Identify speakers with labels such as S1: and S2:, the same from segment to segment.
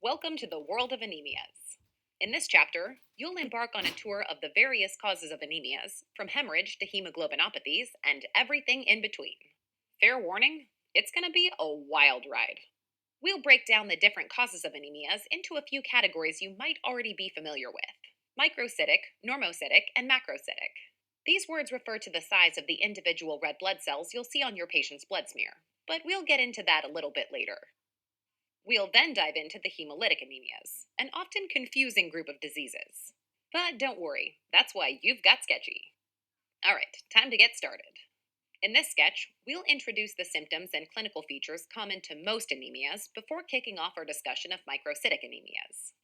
S1: Welcome to the world of anemias. In this chapter, you'll embark on a tour of the various causes of anemias, from hemorrhage to hemoglobinopathies and everything in between. Fair warning, it's going to be a wild ride. We'll break down the different causes of anemias into a few categories you might already be familiar with: microcytic, normocytic, and macrocytic. These words refer to the size of the individual red blood cells you'll see on your patient's blood smear, but we'll get into that a little bit later. We'll then dive into the hemolytic anemias, an often confusing group of diseases. But don't worry, that's why you've got Sketchy. Alright, time to get started. In this sketch, we'll introduce the symptoms and clinical features common to most anemias before kicking off our discussion of microcytic anemias.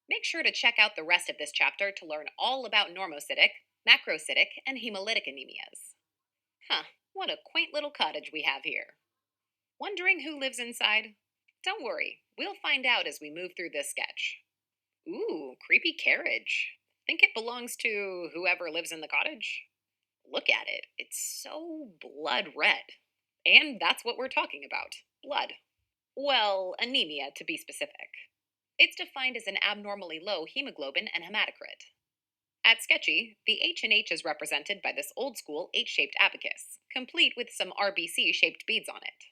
S1: Make sure to check out the rest of this chapter to learn all about normocytic, macrocytic, and hemolytic anemias. Huh, what a quaint little cottage we have here. Wondering who lives inside? Don't worry, we'll find out as we move through this sketch. Ooh, creepy carriage. Think it belongs to whoever lives in the cottage? Look at it, it's so blood red. And that's what we're talking about: blood. Well, anemia to be specific. It's defined as an abnormally low hemoglobin and hematocrit. At Sketchy, the H and H is represented by this old school H-shaped abacus, complete with some RBC-shaped beads on it.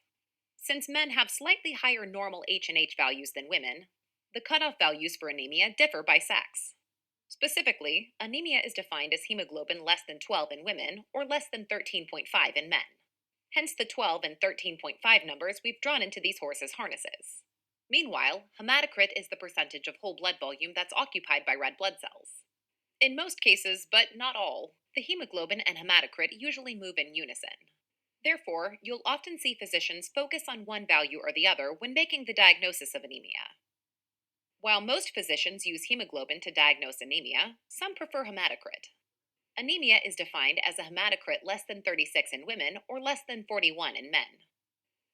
S1: Since men have slightly higher normal H and H values than women, the cutoff values for anemia differ by sex. Specifically, anemia is defined as hemoglobin less than 12 in women or less than 13.5 in men. Hence the 12 and 13.5 numbers we've drawn into these horses' harnesses. Meanwhile, hematocrit is the percentage of whole blood volume that's occupied by red blood cells. In most cases, but not all, the hemoglobin and hematocrit usually move in unison. Therefore, you'll often see physicians focus on one value or the other when making the diagnosis of anemia. While most physicians use hemoglobin to diagnose anemia, some prefer hematocrit. Anemia is defined as a hematocrit less than 36 in women or less than 41 in men.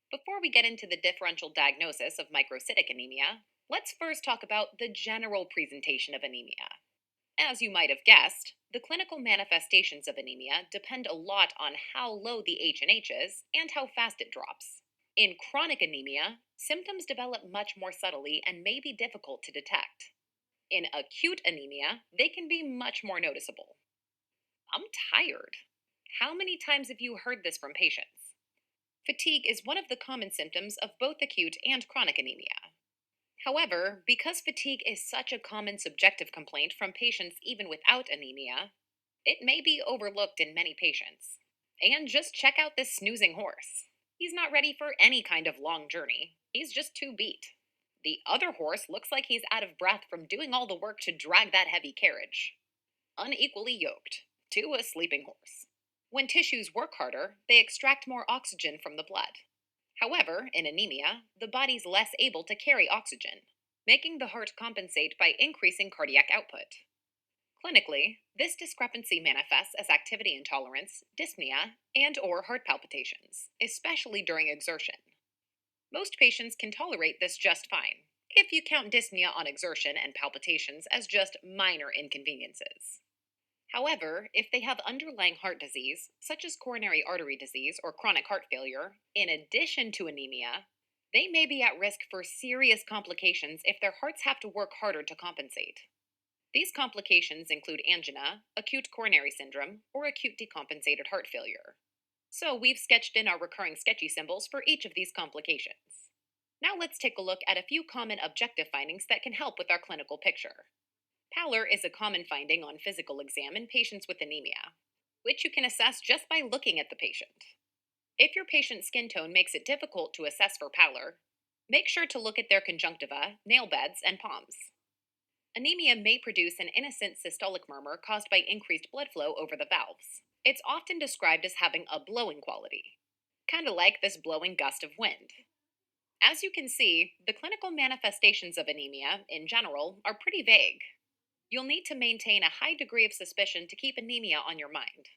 S1: Before we get into the differential diagnosis of microcytic anemia, let's first talk about the general presentation of anemia. As you might have guessed, the clinical manifestations of anemia depend a lot on how low the H and H is and how fast it drops. In chronic anemia, symptoms develop much more subtly and may be difficult to detect. In acute anemia, they can be much more noticeable. I'm tired. How many times have you heard this from patients? Fatigue is one of the common symptoms of both acute and chronic anemia. However, because fatigue is such a common subjective complaint from patients even without anemia, it may be overlooked in many patients. And just check out this snoozing horse. He's not ready for any kind of long journey. He's just too beat. The other horse looks like he's out of breath from doing all the work to drag that heavy carriage. Unequally yoked to a sleeping horse. When tissues work harder, they extract more oxygen from the blood. However, in anemia, the body's less able to carry oxygen, making the heart compensate by increasing cardiac output. Clinically, this discrepancy manifests as activity intolerance, dyspnea, and/or heart palpitations, especially during exertion. Most patients can tolerate this just fine, if you count dyspnea on exertion and palpitations as just minor inconveniences. However, if they have underlying heart disease, such as coronary artery disease or chronic heart failure, in addition to anemia, they may be at risk for serious complications if their hearts have to work harder to compensate. These complications include angina, acute coronary syndrome, or acute decompensated heart failure. So we've sketched in our recurring sketchy symbols for each of these complications. Now let's take a look at a few common objective findings that can help with our clinical picture. Pallor is a common finding on physical exam in patients with anemia, which you can assess just by looking at the patient. If your patient's skin tone makes it difficult to assess for pallor, make sure to look at their conjunctiva, nail beds, and palms. Anemia may produce an innocent systolic murmur caused by increased blood flow over the valves. It's often described as having a blowing quality, kind of like this blowing gust of wind. As you can see, the clinical manifestations of anemia, in general, are pretty vague. You'll need to maintain a high degree of suspicion to keep anemia on your mind.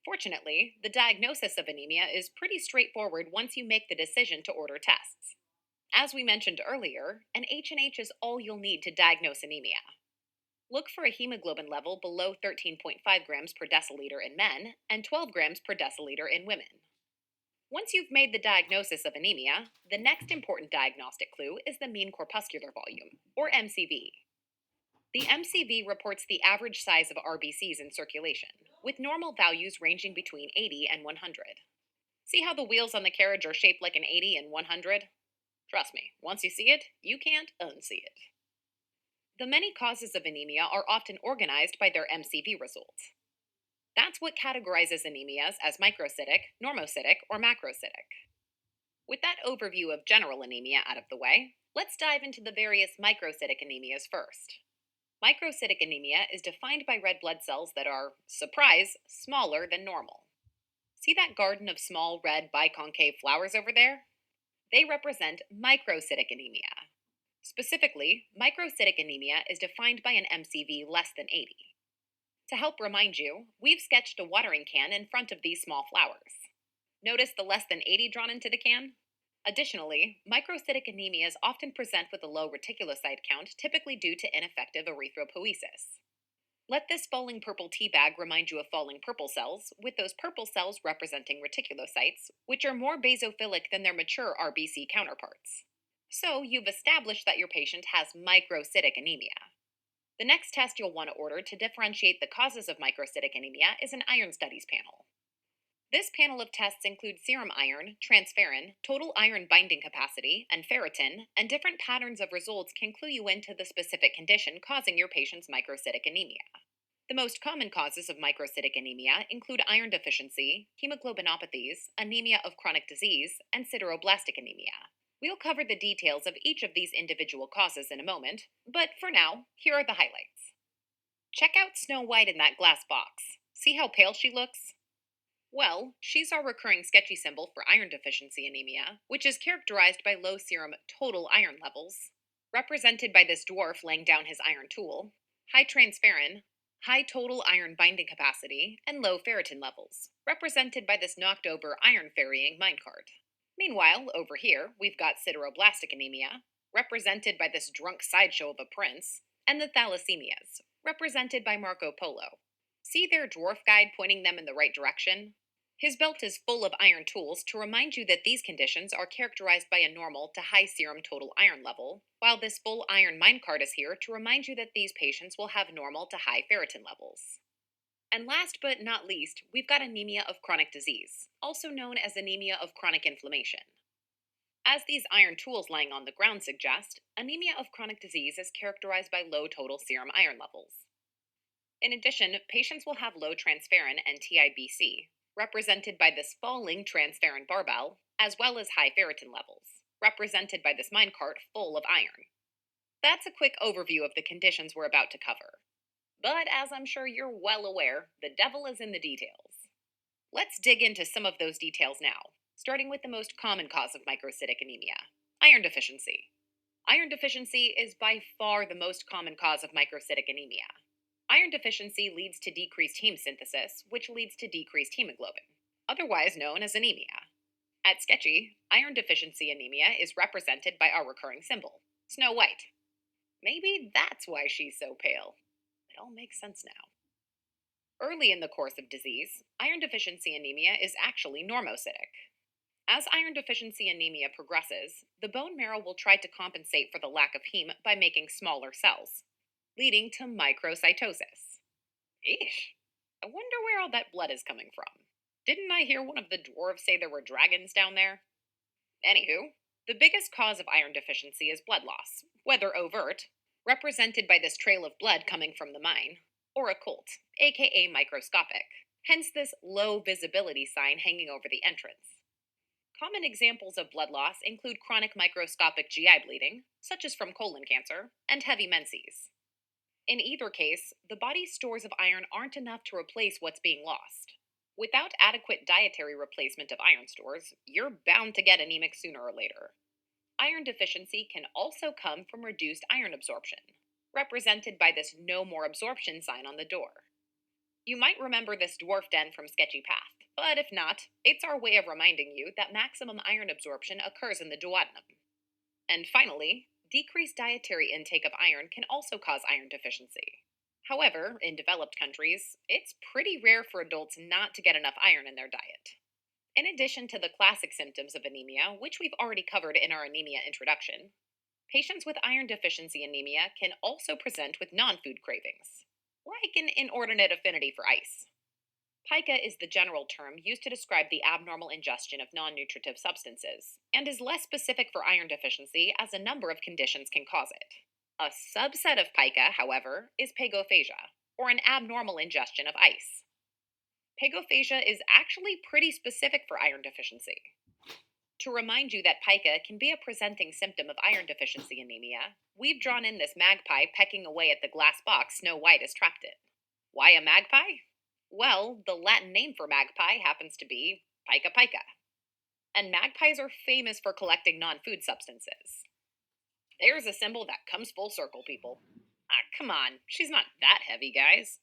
S1: Fortunately, the diagnosis of anemia is pretty straightforward once you make the decision to order tests. As we mentioned earlier, an H and H is all you'll need to diagnose anemia. Look for a hemoglobin level below 13.5 grams per deciliter in men and 12 grams per deciliter in women. Once you've made the diagnosis of anemia, the next important diagnostic clue is the mean corpuscular volume, or MCV. The MCV reports the average size of RBCs in circulation, with normal values ranging between 80 and 100. See how the wheels on the carriage are shaped like an 80 and 100? Trust me, once you see it, you can't unsee it. The many causes of anemia are often organized by their MCV results. That's what categorizes anemias as microcytic, normocytic, or macrocytic. With that overview of general anemia out of the way, let's dive into the various microcytic anemias first. Microcytic anemia is defined by red blood cells that are, surprise, smaller than normal. See that garden of small red biconcave flowers over there? They represent microcytic anemia. Specifically, microcytic anemia is defined by an MCV less than 80. To help remind you, we've sketched a watering can in front of these small flowers. Notice the less than 80 drawn into the can? Additionally, microcytic anemias often present with a low reticulocyte count, typically due to ineffective erythropoiesis. Let this falling purple tea bag remind you of falling purple cells, with those purple cells representing reticulocytes, which are more basophilic than their mature RBC counterparts. So, you've established that your patient has microcytic anemia. The next test you'll want to order to differentiate the causes of microcytic anemia is an iron studies panel. This panel of tests includes serum iron, transferrin, total iron binding capacity, and ferritin, and different patterns of results can clue you into the specific condition causing your patient's microcytic anemia. The most common causes of microcytic anemia include iron deficiency, hemoglobinopathies, anemia of chronic disease, and sideroblastic anemia. We'll cover the details of each of these individual causes in a moment, but for now, here are the highlights. Check out Snow White in that glass box. See how pale she looks? Well, she's our recurring sketchy symbol for iron deficiency anemia, which is characterized by low serum total iron levels, represented by this dwarf laying down his iron tool, high transferrin, high total iron binding capacity, and low ferritin levels, represented by this knocked over iron ferrying minecart. Meanwhile, over here, we've got sideroblastic anemia, represented by this drunk sideshow of a prince, and the thalassemias, represented by Marco Polo. See their dwarf guide pointing them in the right direction? His belt is full of iron tools to remind you that these conditions are characterized by a normal to high serum total iron level, while this full iron minecart is here to remind you that these patients will have normal to high ferritin levels. And last but not least, we've got anemia of chronic disease, also known as anemia of chronic inflammation. As these iron tools lying on the ground suggest, anemia of chronic disease is characterized by low total serum iron levels. In addition, patients will have low transferrin and TIBC, represented by this falling transferrin barbell, as well as high ferritin levels, represented by this minecart full of iron. That's a quick overview of the conditions we're about to cover. But as I'm sure you're well aware, the devil is in the details. Let's dig into some of those details now, starting with the most common cause of microcytic anemia, iron deficiency. Iron deficiency is by far the most common cause of microcytic anemia. Iron deficiency leads to decreased heme synthesis, which leads to decreased hemoglobin, otherwise known as anemia. At Sketchy, iron deficiency anemia is represented by our recurring symbol, Snow White. Maybe that's why she's so pale. It all makes sense now. Early in the course of disease, iron deficiency anemia is actually normocytic. As iron deficiency anemia progresses, the bone marrow will try to compensate for the lack of heme by making smaller cells, leading to microcitosis. Eesh, I wonder where all that blood is coming from. Didn't I hear one of the dwarves say there were dragons down there? Anywho, the biggest cause of iron deficiency is blood loss, whether overt, represented by this trail of blood coming from the mine, or occult, aka microscopic, hence this low visibility sign hanging over the entrance. Common examples of blood loss include chronic microscopic GI bleeding, such as from colon cancer, and heavy menses. In either case, the body's stores of iron aren't enough to replace what's being lost. Without adequate dietary replacement of iron stores, you're bound to get anemic sooner or later. Iron deficiency can also come from reduced iron absorption, represented by this no more absorption sign on the door. You might remember this dwarf den from Sketchy Path, but if not, it's our way of reminding you that maximum iron absorption occurs in the duodenum. And finally, decreased dietary intake of iron can also cause iron deficiency. However, in developed countries, it's pretty rare for adults not to get enough iron in their diet. In addition to the classic symptoms of anemia, which we've already covered in our anemia introduction, patients with iron deficiency anemia can also present with non food cravings, like an inordinate affinity for ice. Pica is the general term used to describe the abnormal ingestion of non nutritive substances, and is less specific for iron deficiency as a number of conditions can cause it. A subset of pica, however, is pagophagia, or an abnormal ingestion of ice. Pagophagia is actually pretty specific for iron deficiency. To remind you that pica can be a presenting symptom of iron deficiency anemia, we've drawn in this magpie pecking away at the glass box Snow White is trapped in. Why a magpie? Well, the Latin name for magpie happens to be pica pica, and magpies are famous for collecting non food substances. There's a symbol that comes full circle, people. Ah, come on, she's not that heavy, guys.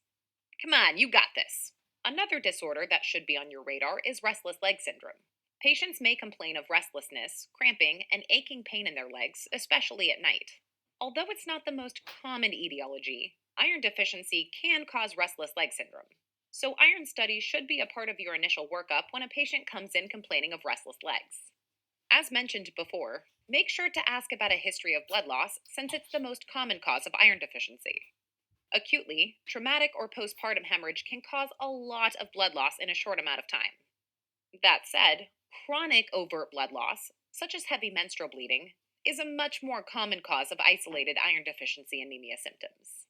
S1: Come on, you got this. Another disorder that should be on your radar is restless leg syndrome. Patients may complain of restlessness, cramping, and aching pain in their legs, especially at night. Although it's not the most common etiology, iron deficiency can cause restless leg syndrome. So, iron studies should be a part of your initial workup when a patient comes in complaining of restless legs. As mentioned before, make sure to ask about a history of blood loss since it's the most common cause of iron deficiency. Acutely, traumatic, or postpartum hemorrhage can cause a lot of blood loss in a short amount of time. That said, chronic overt blood loss, such as heavy menstrual bleeding, is a much more common cause of isolated iron deficiency anemia symptoms.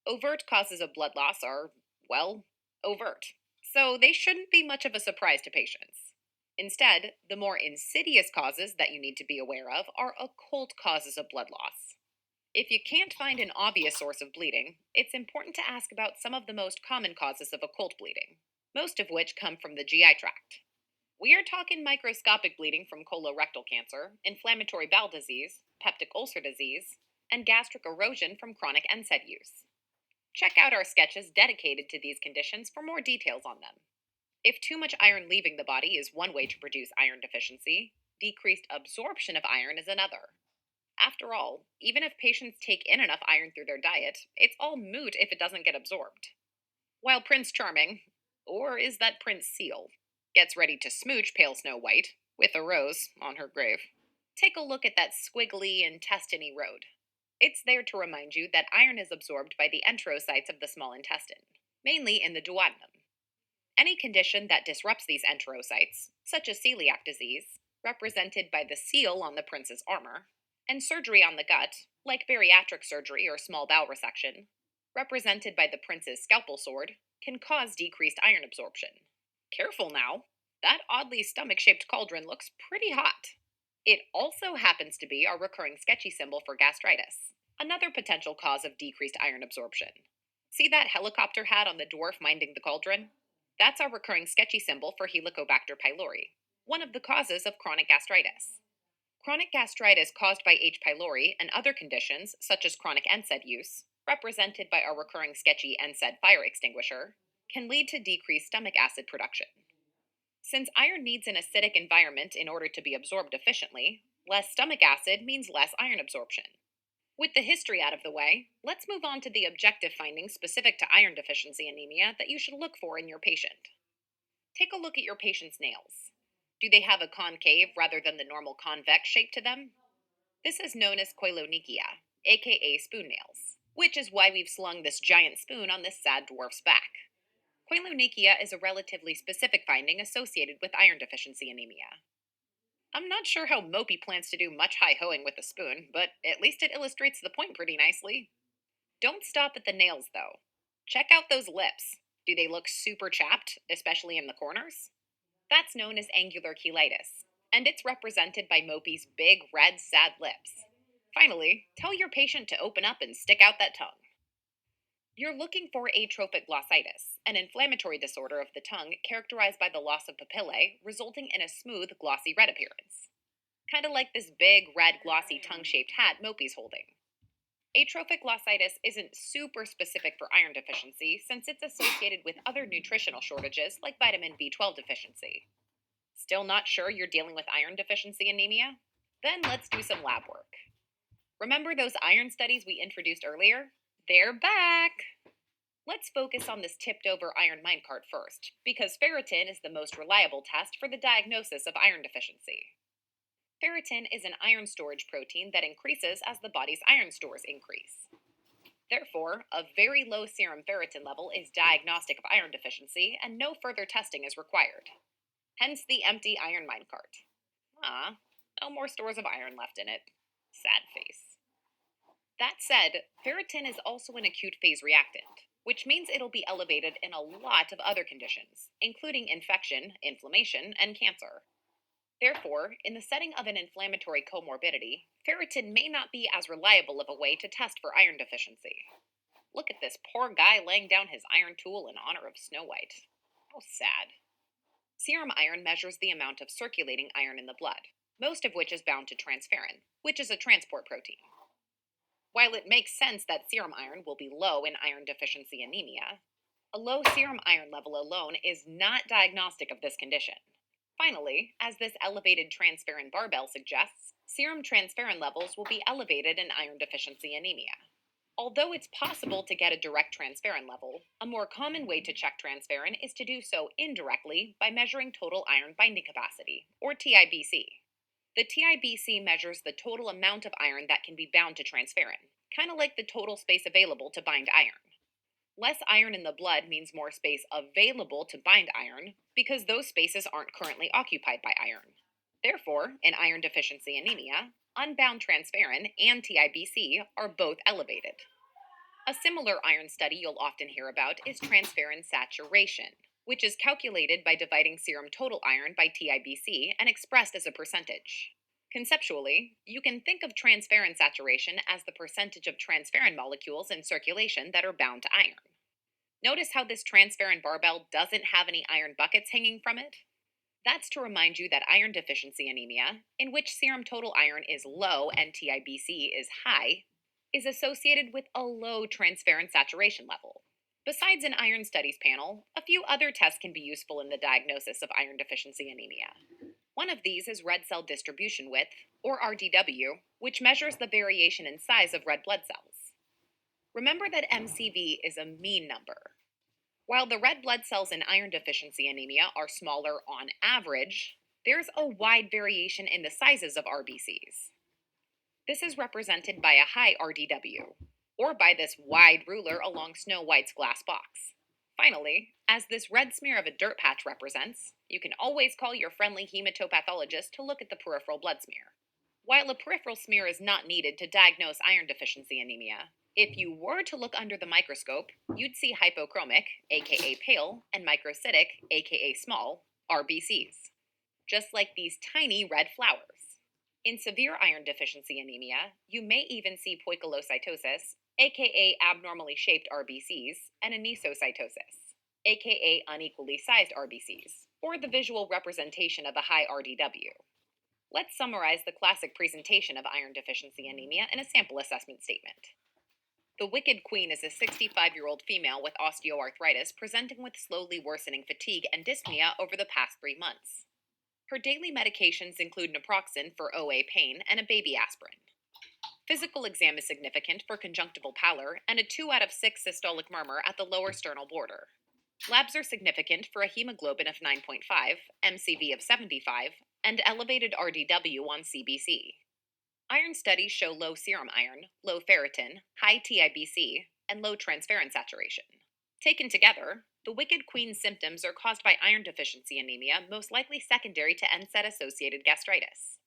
S1: Overt causes of blood loss are, well, overt, so they shouldn't be much of a surprise to patients. Instead, the more insidious causes that you need to be aware of are occult causes of blood loss. If you can't find an obvious source of bleeding, it's important to ask about some of the most common causes of occult bleeding, most of which come from the GI tract. We are talking microscopic bleeding from colorectal cancer, inflammatory bowel disease, peptic ulcer disease, and gastric erosion from chronic NSAID use. Check out our sketches dedicated to these conditions for more details on them. If too much iron leaving the body is one way to produce iron deficiency, decreased absorption of iron is another. After all, even if patients take in enough iron through their diet, it's all moot if it doesn't get absorbed. While Prince Charming, or is that Prince Seal, gets ready to smooch pale Snow White, with a rose on her grave, take a look at that squiggly intestine road. It's there to remind you that iron is absorbed by the enterocytes of the small intestine, mainly in the duodenum. Any condition that disrupts these enterocytes, such as celiac disease, represented by the seal on the prince's armor, and surgery on the gut, like bariatric surgery or small bowel resection, represented by the prince's scalpel sword, can cause decreased iron absorption. Careful now, that oddly stomach shaped cauldron looks pretty hot. It also happens to be our recurring sketchy symbol for gastritis, another potential cause of decreased iron absorption. See that helicopter hat on the dwarf minding the cauldron? That's our recurring sketchy symbol for Helicobacter pylori, one of the causes of chronic gastritis. Chronic gastritis caused by H. pylori and other conditions, such as chronic NSAID use, represented by our recurring sketchy NSAID fire extinguisher, can lead to decreased stomach acid production. Since iron needs an acidic environment in order to be absorbed efficiently, less stomach acid means less iron absorption. With the history out of the way, let's move on to the objective findings specific to iron deficiency anemia that you should look for in your patient. Take a look at your patient's nails. Do they have a concave rather than the normal convex shape to them? This is known as koilonychia, aka spoon nails, which is why we've slung this giant spoon on this sad dwarf's back. Koilonychia is a relatively specific finding associated with iron deficiency anemia. I'm not sure how Mopey plans to do much high hoeing with a spoon, but at least it illustrates the point pretty nicely. Don't stop at the nails, though. Check out those lips. Do they look super chapped, especially in the corners? That's known as angular cheilitis, and it's represented by Mopey's big, red, sad lips. Finally, tell your patient to open up and stick out that tongue. You're looking for atrophic glossitis, an inflammatory disorder of the tongue characterized by the loss of papillae, resulting in a smooth, glossy red appearance. Kind of like this big, red, glossy tongue shaped hat Mopey's holding. Atrophic glossitis isn't super specific for iron deficiency since it's associated with other nutritional shortages like vitamin B12 deficiency. Still not sure you're dealing with iron deficiency anemia? Then let's do some lab work. Remember those iron studies we introduced earlier? They're back! Let's focus on this tipped over iron minecart first, because ferritin is the most reliable test for the diagnosis of iron deficiency. Ferritin is an iron storage protein that increases as the body's iron stores increase. Therefore, a very low serum ferritin level is diagnostic of iron deficiency, and no further testing is required. Hence the empty iron minecart. Ah, no more stores of iron left in it. Sad face. That said, ferritin is also an acute phase reactant, which means it'll be elevated in a lot of other conditions, including infection, inflammation, and cancer. Therefore, in the setting of an inflammatory comorbidity, ferritin may not be as reliable of a way to test for iron deficiency. Look at this poor guy laying down his iron tool in honor of Snow White. How sad. Serum iron measures the amount of circulating iron in the blood, most of which is bound to transferrin, which is a transport protein. While it makes sense that serum iron will be low in iron deficiency anemia, a low serum iron level alone is not diagnostic of this condition. Finally, as this elevated transferrin barbell suggests, serum transferrin levels will be elevated in iron deficiency anemia. Although it's possible to get a direct transferrin level, a more common way to check transferrin is to do so indirectly by measuring total iron binding capacity, or TIBC. The TIBC measures the total amount of iron that can be bound to transferrin, kind of like the total space available to bind iron. Less iron in the blood means more space available to bind iron because those spaces aren't currently occupied by iron. Therefore, in iron deficiency anemia, unbound transferrin and TIBC are both elevated. A similar iron study you'll often hear about is transferrin saturation, which is calculated by dividing serum total iron by TIBC and expressed as a percentage. Conceptually, you can think of transferrin saturation as the percentage of transferrin molecules in circulation that are bound to iron. Notice how this transferrin barbell doesn't have any iron buckets hanging from it? That's to remind you that iron deficiency anemia, in which serum total iron is low and TIBC is high, is associated with a low transferrin saturation level. Besides an iron studies panel, a few other tests can be useful in the diagnosis of iron deficiency anemia. One of these is red cell distribution width, or RDW, which measures the variation in size of red blood cells. Remember that MCV is a mean number. While the red blood cells in iron deficiency anemia are smaller on average, there's a wide variation in the sizes of RBCs. This is represented by a high RDW, or by this wide ruler along Snow White's glass box. Finally, as this red smear of a dirt patch represents, you can always call your friendly hematopathologist to look at the peripheral blood smear. While a peripheral smear is not needed to diagnose iron deficiency anemia, if you were to look under the microscope, you'd see hypochromic, aka pale, and microcytic, aka small, RBCs, just like these tiny red flowers. In severe iron deficiency anemia, you may even see poikilocytosis, aka abnormally shaped RBCs, and anisocytosis, aka unequally sized RBCs, or the visual representation of a high RDW. Let's summarize the classic presentation of iron deficiency anemia in a sample assessment statement. The Wicked Queen is a 65-year-old female with osteoarthritis presenting with slowly worsening fatigue and dyspnea over the past 3 months. Her daily medications include naproxen for OA pain and a baby aspirin. Physical exam is significant for conjunctival pallor and a 2 out of 6 systolic murmur at the lower sternal border. Labs are significant for a hemoglobin of 9.5, MCV of 75, and elevated RDW on CBC. Iron studies show low serum iron, low ferritin, high TIBC, and low transferrin saturation. Taken together, the Wicked Queen's symptoms are caused by iron deficiency anemia, most likely secondary to NSAID-associated gastritis.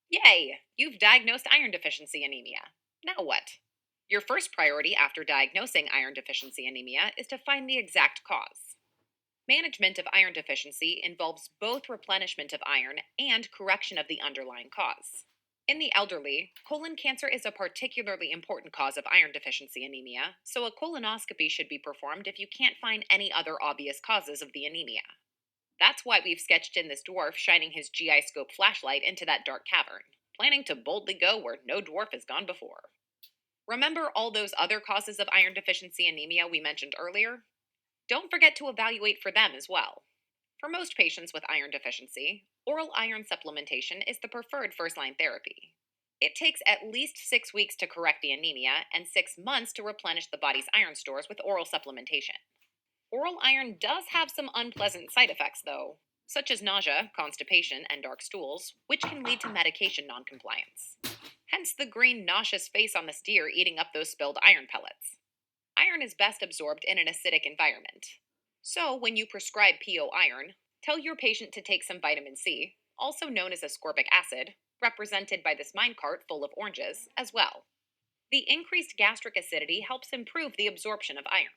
S1: Yay! You've diagnosed iron deficiency anemia. Now what? Your first priority after diagnosing iron deficiency anemia is to find the exact cause. Management of iron deficiency involves both replenishment of iron and correction of the underlying cause. In the elderly, colon cancer is a particularly important cause of iron deficiency anemia, so a colonoscopy should be performed if you can't find any other obvious causes of the anemia. That's why we've sketched in this dwarf shining his GI scope flashlight into that dark cavern, planning to boldly go where no dwarf has gone before. Remember all those other causes of iron deficiency anemia we mentioned earlier? Don't forget to evaluate for them as well. For most patients with iron deficiency, oral iron supplementation is the preferred first-line therapy. It takes at least 6 weeks to correct the anemia and 6 months to replenish the body's iron stores with oral supplementation. Oral iron does have some unpleasant side effects, though, such as nausea, constipation, and dark stools, which can lead to medication noncompliance. Hence the green, nauseous face on this deer eating up those spilled iron pellets. Iron is best absorbed in an acidic environment. So, when you prescribe PO iron, tell your patient to take some vitamin C, also known as ascorbic acid, represented by this minecart full of oranges, as well. The increased gastric acidity helps improve the absorption of iron.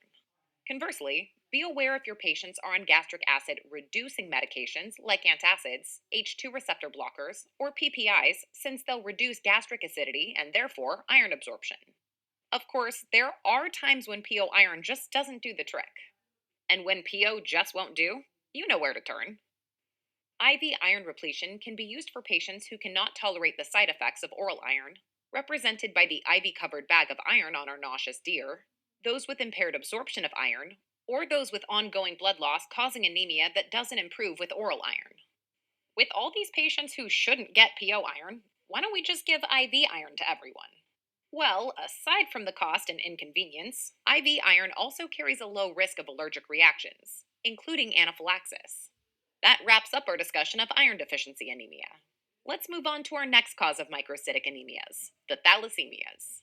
S1: Conversely, be aware if your patients are on gastric acid reducing medications like antacids, H2 receptor blockers, or PPIs, since they'll reduce gastric acidity and therefore iron absorption. Of course, there are times when PO iron just doesn't do the trick. And when PO just won't do, you know where to turn. IV iron repletion can be used for patients who cannot tolerate the side effects of oral iron, represented by the IV covered bag of iron on our nauseous deer, those with impaired absorption of iron, or those with ongoing blood loss causing anemia that doesn't improve with oral iron. With all these patients who shouldn't get PO iron, why don't we just give IV iron to everyone? Well, aside from the cost and inconvenience, IV iron also carries a low risk of allergic reactions, including anaphylaxis. That wraps up our discussion of iron deficiency anemia. Let's move on to our next cause of microcytic anemias, the thalassemias.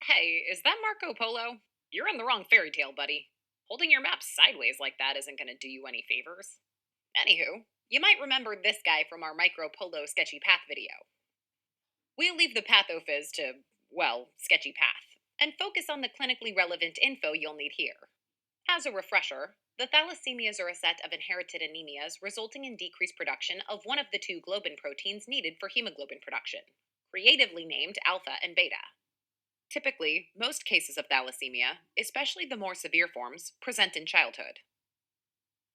S1: Hey, is that Marco Polo? You're in the wrong fairy tale, buddy. Holding your map sideways like that isn't going to do you any favors. Anywho, you might remember this guy from our Micro Polo sketchy path video. We'll leave the pathophys to, well, sketchy path, and focus on the clinically relevant info you'll need here. As a refresher, the thalassemias are a set of inherited anemias resulting in decreased production of one of the two globin proteins needed for hemoglobin production, creatively named alpha and beta. Typically, most cases of thalassemia, especially the more severe forms, present in childhood.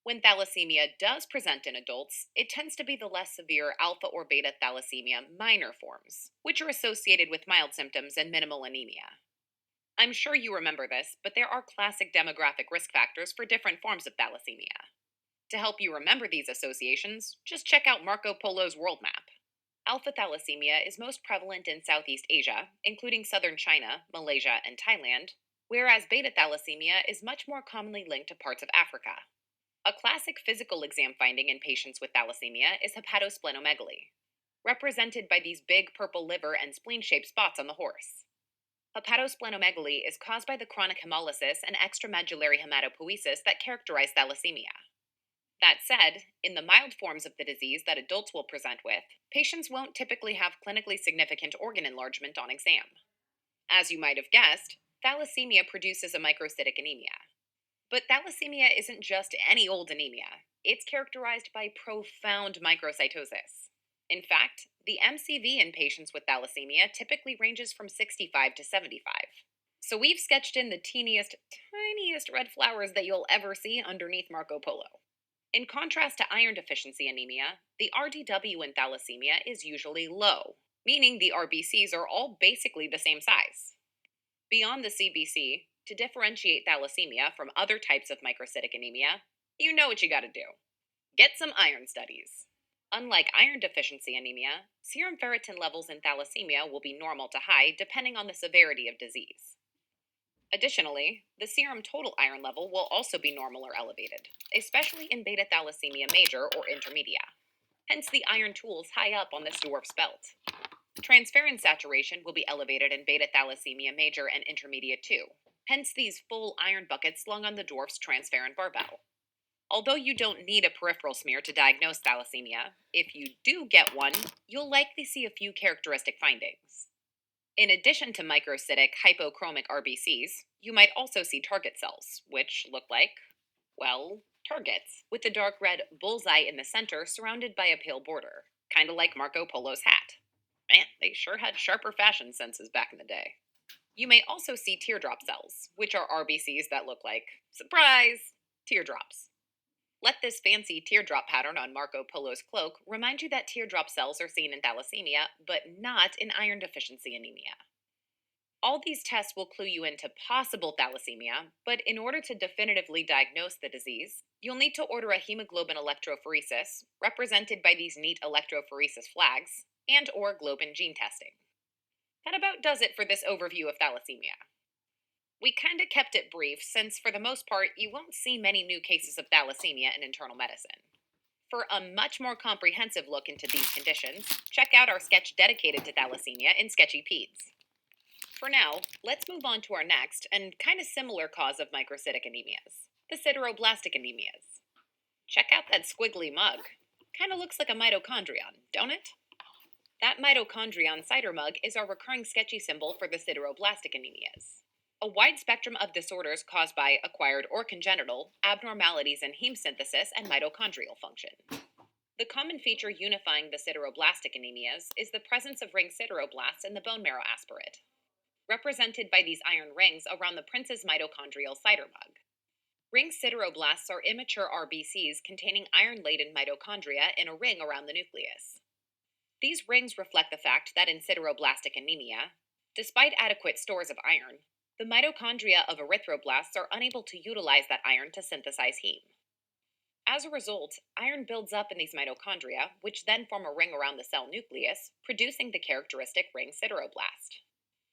S1: When thalassemia does present in adults, it tends to be the less severe alpha or beta thalassemia minor forms, which are associated with mild symptoms and minimal anemia. I'm sure you remember this, but there are classic demographic risk factors for different forms of thalassemia. To help you remember these associations, just check out Marco Polo's world map. Alpha thalassemia is most prevalent in Southeast Asia, including southern China, Malaysia, and Thailand, whereas beta thalassemia is much more commonly linked to parts of Africa. A classic physical exam finding in patients with thalassemia is hepatosplenomegaly, represented by these big purple liver and spleen shaped spots on the horse. Hepatosplenomegaly is caused by the chronic hemolysis and extramedullary hematopoiesis that characterize thalassemia. That said, in the mild forms of the disease that adults will present with, patients won't typically have clinically significant organ enlargement on exam. As you might have guessed, thalassemia produces a microcytic anemia. But thalassemia isn't just any old anemia, it's characterized by profound microcytosis. In fact, the MCV in patients with thalassemia typically ranges from 65 to 75. So we've sketched in the teeniest, tiniest red flowers that you'll ever see underneath Marco Polo. In contrast to iron deficiency anemia, the RDW in thalassemia is usually low, meaning the RBCs are all basically the same size. Beyond the CBC, to differentiate thalassemia from other types of microcytic anemia, you know what you gotta do. Get some iron studies. Unlike iron deficiency anemia, serum ferritin levels in thalassemia will be normal to high depending on the severity of disease. Additionally, the serum total iron level will also be normal or elevated, especially in beta thalassemia major or intermedia. Hence the iron tools high up on this dwarf's belt. Transferrin saturation will be elevated in beta thalassemia major and intermediate too. Hence these full iron buckets slung on the dwarf's transferrin barbell. Although you don't need a peripheral smear to diagnose thalassemia, if you do get one, you'll likely see a few characteristic findings. In addition to microcytic hypochromic RBCs, you might also see target cells, which look like, well, targets, with the dark red bullseye in the center surrounded by a pale border, kind of like Marco Polo's hat. Man, they sure had sharper fashion senses back in the day. You may also see teardrop cells, which are RBCs that look like, surprise, teardrops. Let this fancy teardrop pattern on Marco Polo's cloak remind you that teardrop cells are seen in thalassemia, but not in iron deficiency anemia. All these tests will clue you into possible thalassemia, but in order to definitively diagnose the disease, you'll need to order a hemoglobin electrophoresis, represented by these neat electrophoresis flags, and or globin gene testing. That about does it for this overview of thalassemia. We kinda kept it brief since, for the most part, you won't see many new cases of thalassemia in internal medicine. For a much more comprehensive look into these conditions, check out our sketch dedicated to thalassemia in Sketchy Peds. For now, let's move on to our next and kind of similar cause of microcytic anemias, the sideroblastic anemias. Check out that squiggly mug. Kind of looks like a mitochondrion, don't it? That mitochondrion cider mug is our recurring sketchy symbol for the sideroblastic anemias. A wide spectrum of disorders caused by acquired or congenital abnormalities in heme synthesis and mitochondrial function. The common feature unifying the sideroblastic anemias is the presence of ring sideroblasts in the bone marrow aspirate, represented by these iron rings around the prince's mitochondrial cider mug. Ring sideroblasts are immature RBCs containing iron laden mitochondria in a ring around the nucleus. These rings reflect the fact that in sideroblastic anemia, despite adequate stores of iron, the mitochondria of erythroblasts are unable to utilize that iron to synthesize heme. As a result, iron builds up in these mitochondria, which then form a ring around the cell nucleus, producing the characteristic ring sideroblast.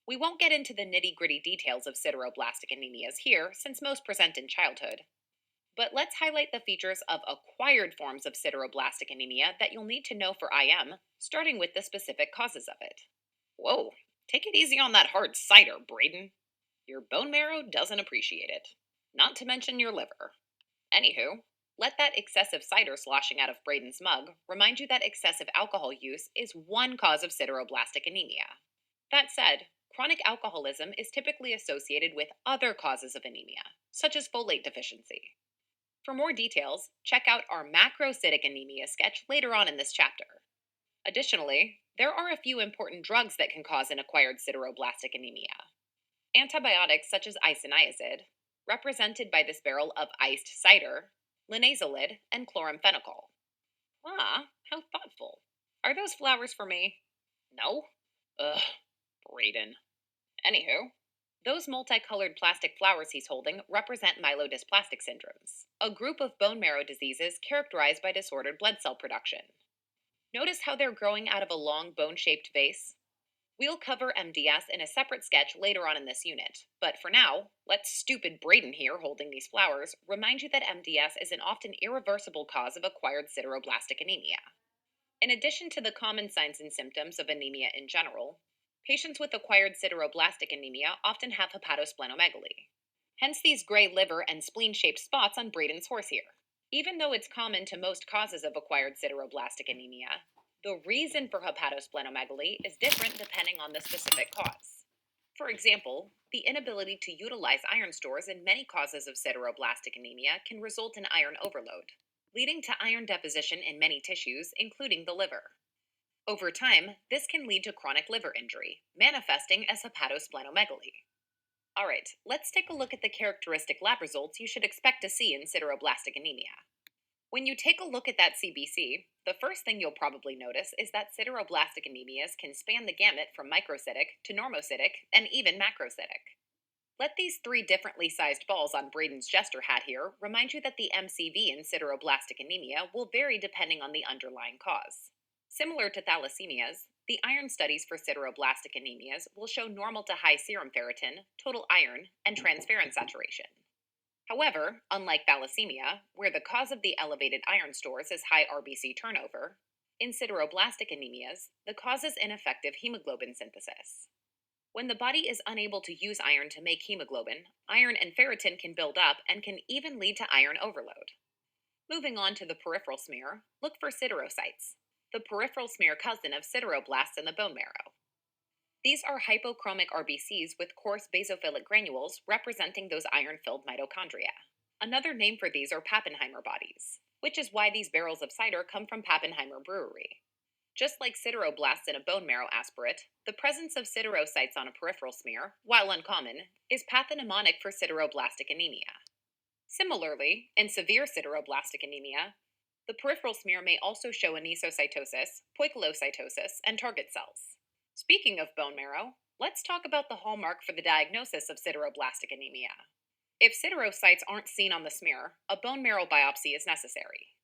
S1: We won't get into the nitty gritty details of sideroblastic anemias here, since most present in childhood. But let's highlight the features of acquired forms of sideroblastic anemia that you'll need to know for IM, starting with the specific causes of it. Whoa, take it easy on that hard cider, Braden. Your bone marrow doesn't appreciate it. Not to mention your liver. Anywho, let that excessive cider sloshing out of Braden's mug remind you that excessive alcohol use is one cause of sideroblastic anemia. That said, chronic alcoholism is typically associated with other causes of anemia, such as folate deficiency. For more details, check out our macrocytic anemia sketch later on in this chapter. Additionally, there are a few important drugs that can cause an acquired sideroblastic anemia. Antibiotics such as isoniazid, represented by this barrel of iced cider, linazolid, and chloramphenicol. Ah, how thoughtful. Are those flowers for me? No? Ugh, Braden. Anywho, those multicolored plastic flowers he's holding represent myelodysplastic syndromes, a group of bone marrow diseases characterized by disordered blood cell production. Notice how they're growing out of a long bone shaped vase? We'll cover MDS in a separate sketch later on in this unit, but for now, let stupid Braden here holding these flowers remind you that MDS is an often irreversible cause of acquired sideroblastic anemia. In addition to the common signs and symptoms of anemia in general, patients with acquired sideroblastic anemia often have hepatosplenomegaly. Hence these gray liver and spleen-shaped spots on Braden's horse here. Even though it's common to most causes of acquired sideroblastic anemia, the reason for hepatosplenomegaly is different depending on the specific cause. For example, the inability to utilize iron stores in many causes of sideroblastic anemia can result in iron overload, leading to iron deposition in many tissues, including the liver. Over time, this can lead to chronic liver injury, manifesting as hepatosplenomegaly. Alright, let's take a look at the characteristic lab results you should expect to see in sideroblastic anemia. When you take a look at that CBC, the first thing you'll probably notice is that sideroblastic anemias can span the gamut from microcytic to normocytic and even macrocytic. Let these three differently sized balls on Braden's jester hat here remind you that the MCV in sideroblastic anemia will vary depending on the underlying cause. Similar to thalassemias, the iron studies for sideroblastic anemias will show normal to high serum ferritin, total iron, and transferrin saturation. However, unlike thalassemia, where the cause of the elevated iron stores is high RBC turnover, in sideroblastic anemias, the cause is ineffective hemoglobin synthesis. When the body is unable to use iron to make hemoglobin, iron and ferritin can build up and can even lead to iron overload. Moving on to the peripheral smear, look for siderocytes, the peripheral smear cousin of sideroblasts in the bone marrow. These are hypochromic RBCs with coarse basophilic granules representing those iron-filled mitochondria. Another name for these are Pappenheimer bodies, which is why these barrels of cider come from Pappenheimer Brewery. Just like sideroblasts in a bone marrow aspirate, the presence of siderocytes on a peripheral smear, while uncommon, is pathognomonic for sideroblastic anemia. Similarly, in severe sideroblastic anemia, the peripheral smear may also show anisocytosis, poikilocytosis, and target cells. Speaking of bone marrow, let's talk about the hallmark for the diagnosis of sideroblastic anemia. If siderocytes aren't seen on the smear, a bone marrow biopsy is necessary.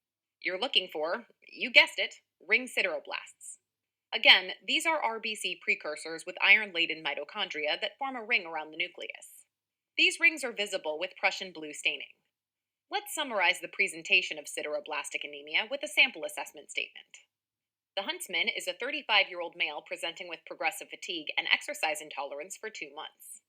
S1: You're looking for, you guessed it, ring sideroblasts. Again, these are RBC precursors with iron laden mitochondria that form a ring around the nucleus. These rings are visible with Prussian blue staining. Let's summarize the presentation of sideroblastic anemia with a sample assessment statement. The huntsman is a 35-year-old male presenting with progressive fatigue and exercise intolerance for 2 months.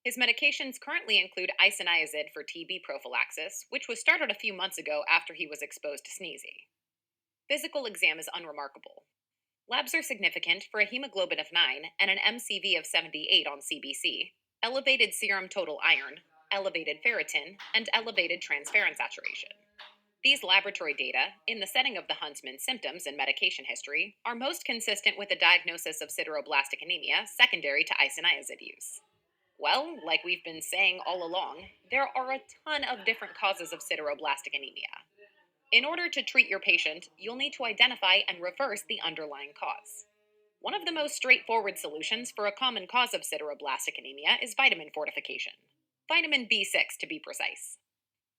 S1: His medications currently include isoniazid for TB prophylaxis, which was started a few months ago after he was exposed to sneezy. Physical exam is unremarkable. Labs are significant for a hemoglobin of 9 and an MCV of 78 on CBC, elevated serum total iron, elevated ferritin, and elevated transferrin saturation. These laboratory data, in the setting of the huntsman's symptoms and medication history, are most consistent with a diagnosis of sideroblastic anemia secondary to isoniazid use. Well, like we've been saying all along, there are a ton of different causes of sideroblastic anemia. In order to treat your patient, you'll need to identify and reverse the underlying cause. One of the most straightforward solutions for a common cause of sideroblastic anemia is vitamin fortification. Vitamin B6 to be precise.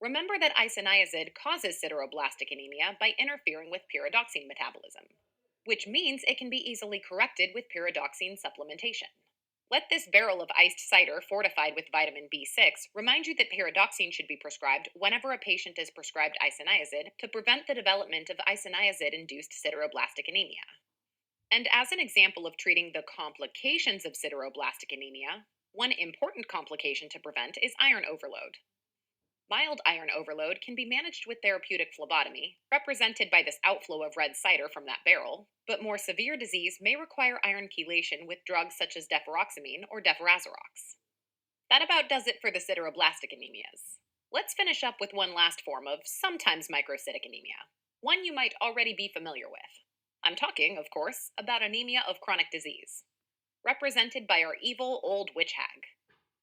S1: Remember that isoniazid causes sideroblastic anemia by interfering with pyridoxine metabolism, which means it can be easily corrected with pyridoxine supplementation. Let this barrel of iced cider fortified with vitamin B6 remind you that pyridoxine should be prescribed whenever a patient is prescribed isoniazid to prevent the development of isoniazid induced sideroblastic anemia. And as an example of treating the complications of sideroblastic anemia, one important complication to prevent is iron overload. Mild iron overload can be managed with therapeutic phlebotomy, represented by this outflow of red cider from that barrel, but more severe disease may require iron chelation with drugs such as deferoxamine or deferazerox. That about does it for the sideroblastic anemias. Let's finish up with one last form of sometimes microcytic anemia, one you might already be familiar with. I'm talking, of course, about anemia of chronic disease, represented by our evil old witch hag.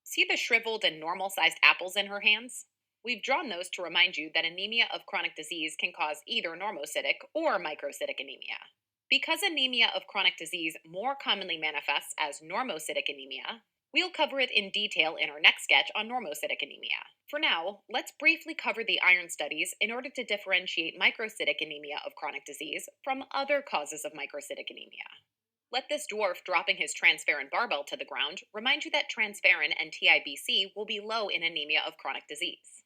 S1: See the shriveled and normal sized apples in her hands? We've drawn those to remind you that anemia of chronic disease can cause either normocytic or microcytic anemia. Because anemia of chronic disease more commonly manifests as normocytic anemia, we'll cover it in detail in our next sketch on normocytic anemia. For now, let's briefly cover the iron studies in order to differentiate microcytic anemia of chronic disease from other causes of microcytic anemia. Let this dwarf dropping his transferrin barbell to the ground remind you that transferrin and TIBC will be low in anemia of chronic disease.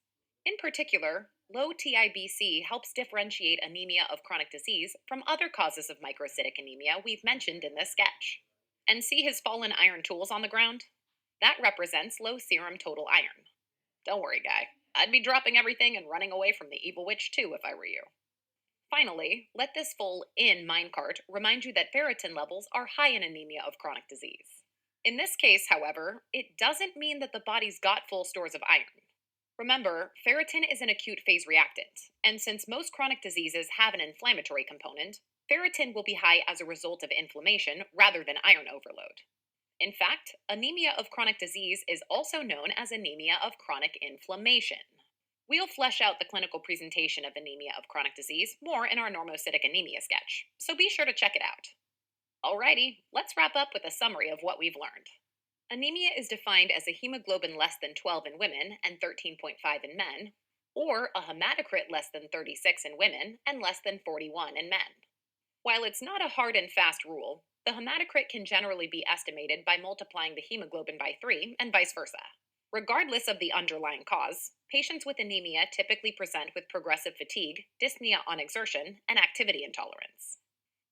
S1: In particular, low TIBC helps differentiate anemia of chronic disease from other causes of microcytic anemia we've mentioned in this sketch. And see his fallen iron tools on the ground? That represents low serum total iron. Don't worry, guy. I'd be dropping everything and running away from the evil witch too if I were you. Finally, let this full in minecart remind you that ferritin levels are high in anemia of chronic disease. In this case, however, it doesn't mean that the body's got full stores of iron. Remember, ferritin is an acute phase reactant, and since most chronic diseases have an inflammatory component, ferritin will be high as a result of inflammation rather than iron overload. In fact, anemia of chronic disease is also known as anemia of chronic inflammation. We'll flesh out the clinical presentation of anemia of chronic disease more in our normocytic anemia sketch, so be sure to check it out. Alrighty, let's wrap up with a summary of what we've learned. Anemia is defined as a hemoglobin less than 12 in women and 13.5 in men, or a hematocrit less than 36 in women and less than 41 in men. While it's not a hard and fast rule, the hematocrit can generally be estimated by multiplying the hemoglobin by 3 and vice versa. Regardless of the underlying cause, patients with anemia typically present with progressive fatigue, dyspnea on exertion, and activity intolerance.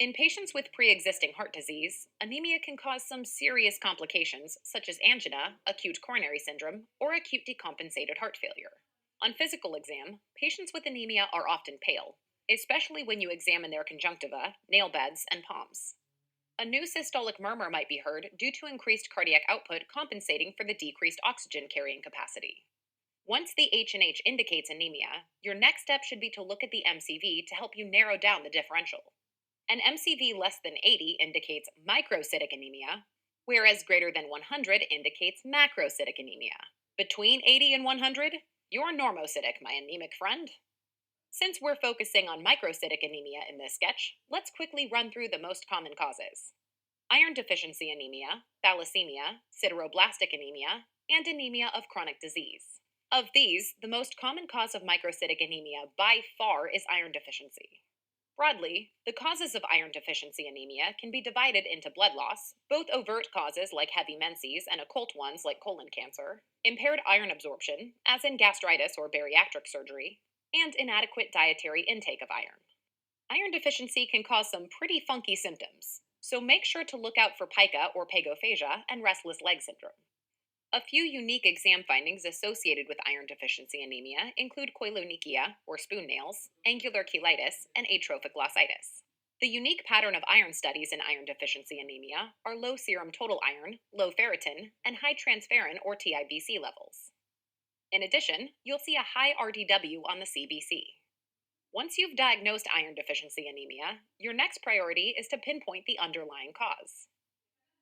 S1: In patients with pre existing heart disease, anemia can cause some serious complications such as angina, acute coronary syndrome, or acute decompensated heart failure. On physical exam, patients with anemia are often pale, especially when you examine their conjunctiva, nail beds, and palms. A new systolic murmur might be heard due to increased cardiac output compensating for the decreased oxygen carrying capacity. Once the H&H indicates anemia, your next step should be to look at the MCV to help you narrow down the differential. An MCV less than 80 indicates microcytic anemia, whereas greater than 100 indicates macrocytic anemia. Between 80 and 100, you're normocytic, my anemic friend. Since we're focusing on microcytic anemia in this sketch, let's quickly run through the most common causes: iron deficiency anemia, thalassemia, sideroblastic anemia, and anemia of chronic disease. Of these, the most common cause of microcytic anemia by far is iron deficiency. Broadly, the causes of iron deficiency anemia can be divided into blood loss, both overt causes like heavy menses and occult ones like colon cancer, impaired iron absorption, as in gastritis or bariatric surgery, and inadequate dietary intake of iron. Iron deficiency can cause some pretty funky symptoms, so make sure to look out for pica or pagophagia and restless leg syndrome. A few unique exam findings associated with iron deficiency anemia include koilonychia, or spoon nails, angular cheilitis, and atrophic glossitis. The unique pattern of iron studies in iron deficiency anemia are low serum total iron, low ferritin, and high transferrin or TIBC levels. In addition, you'll see a high RDW on the CBC. Once you've diagnosed iron deficiency anemia, your next priority is to pinpoint the underlying cause.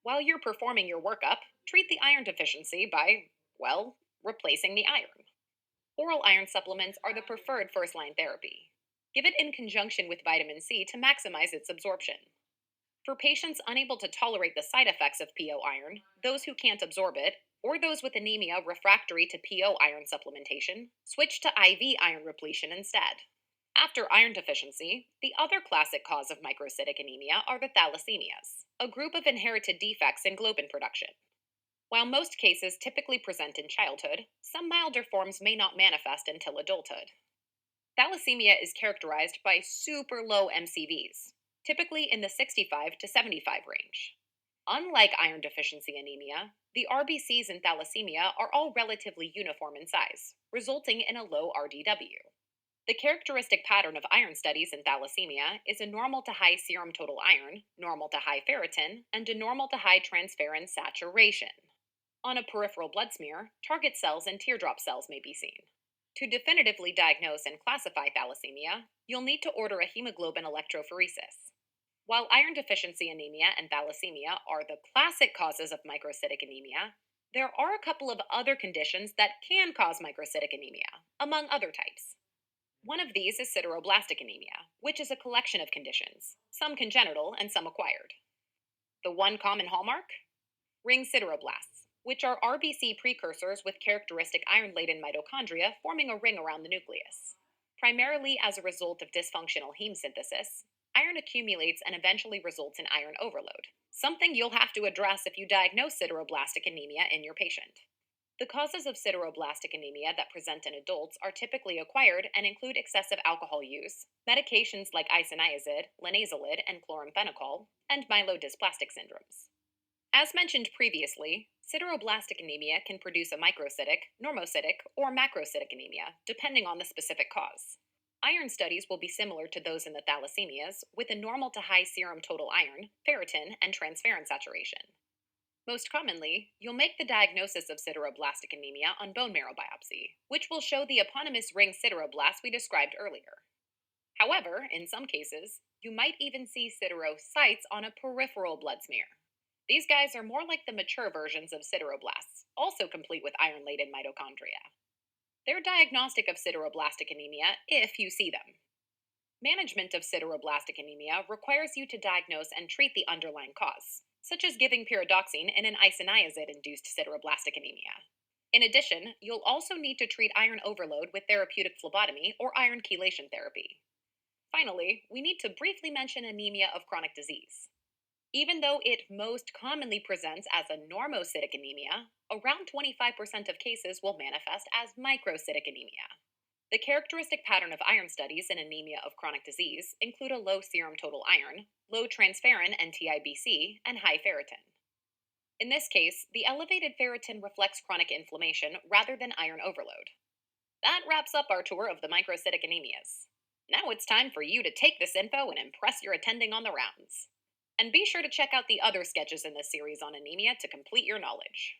S1: While you're performing your workup, treat the iron deficiency by, well, replacing the iron. Oral iron supplements are the preferred first line therapy. Give it in conjunction with vitamin C to maximize its absorption. For patients unable to tolerate the side effects of PO iron, those who can't absorb it, or those with anemia refractory to PO iron supplementation, switch to IV iron repletion instead. After iron deficiency, the other classic cause of microcytic anemia are the thalassemias, a group of inherited defects in globin production. While most cases typically present in childhood, some milder forms may not manifest until adulthood. Thalassemia is characterized by super low MCVs, typically in the 65 to 75 range. Unlike iron deficiency anemia, the RBCs in thalassemia are all relatively uniform in size, resulting in a low RDW. The characteristic pattern of iron studies in thalassemia is a normal to high serum total iron, normal to high ferritin, and a normal to high transferrin saturation. On a peripheral blood smear, target cells and teardrop cells may be seen. To definitively diagnose and classify thalassemia, you'll need to order a hemoglobin electrophoresis. While iron deficiency anemia and thalassemia are the classic causes of microcytic anemia, there are a couple of other conditions that can cause microcytic anemia, among other types. One of these is sideroblastic anemia, which is a collection of conditions, some congenital and some acquired. The one common hallmark? Ring sideroblasts, which are RBC precursors with characteristic iron laden mitochondria forming a ring around the nucleus. Primarily as a result of dysfunctional heme synthesis, iron accumulates and eventually results in iron overload, something you'll have to address if you diagnose sideroblastic anemia in your patient. The causes of sideroblastic anemia that present in adults are typically acquired and include excessive alcohol use, medications like isoniazid, linazolid, and chloramphenicol, and myelodysplastic syndromes. As mentioned previously, sideroblastic anemia can produce a microcytic, normocytic, or macrocytic anemia, depending on the specific cause. Iron studies will be similar to those in the thalassemias, with a normal to high serum total iron, ferritin, and transferrin saturation. Most commonly, you'll make the diagnosis of sideroblastic anemia on bone marrow biopsy, which will show the eponymous ring sideroblasts we described earlier. However, in some cases, you might even see siderocytes on a peripheral blood smear. These guys are more like the mature versions of sideroblasts, also complete with iron laden mitochondria. They're diagnostic of sideroblastic anemia if you see them. Management of sideroblastic anemia requires you to diagnose and treat the underlying cause, such as giving pyridoxine in an isoniazid-induced sideroblastic anemia. In addition, you'll also need to treat iron overload with therapeutic phlebotomy or iron chelation therapy. Finally, we need to briefly mention anemia of chronic disease. Even though it most commonly presents as a normocytic anemia, around 25% of cases will manifest as microcytic anemia. The characteristic pattern of iron studies in anemia of chronic disease include a low serum total iron, low transferrin and TIBC, and high ferritin. In this case, the elevated ferritin reflects chronic inflammation rather than iron overload. That wraps up our tour of the microcytic anemias. Now it's time for you to take this info and impress your attending on the rounds. And be sure to check out the other sketches in this series on anemia to complete your knowledge.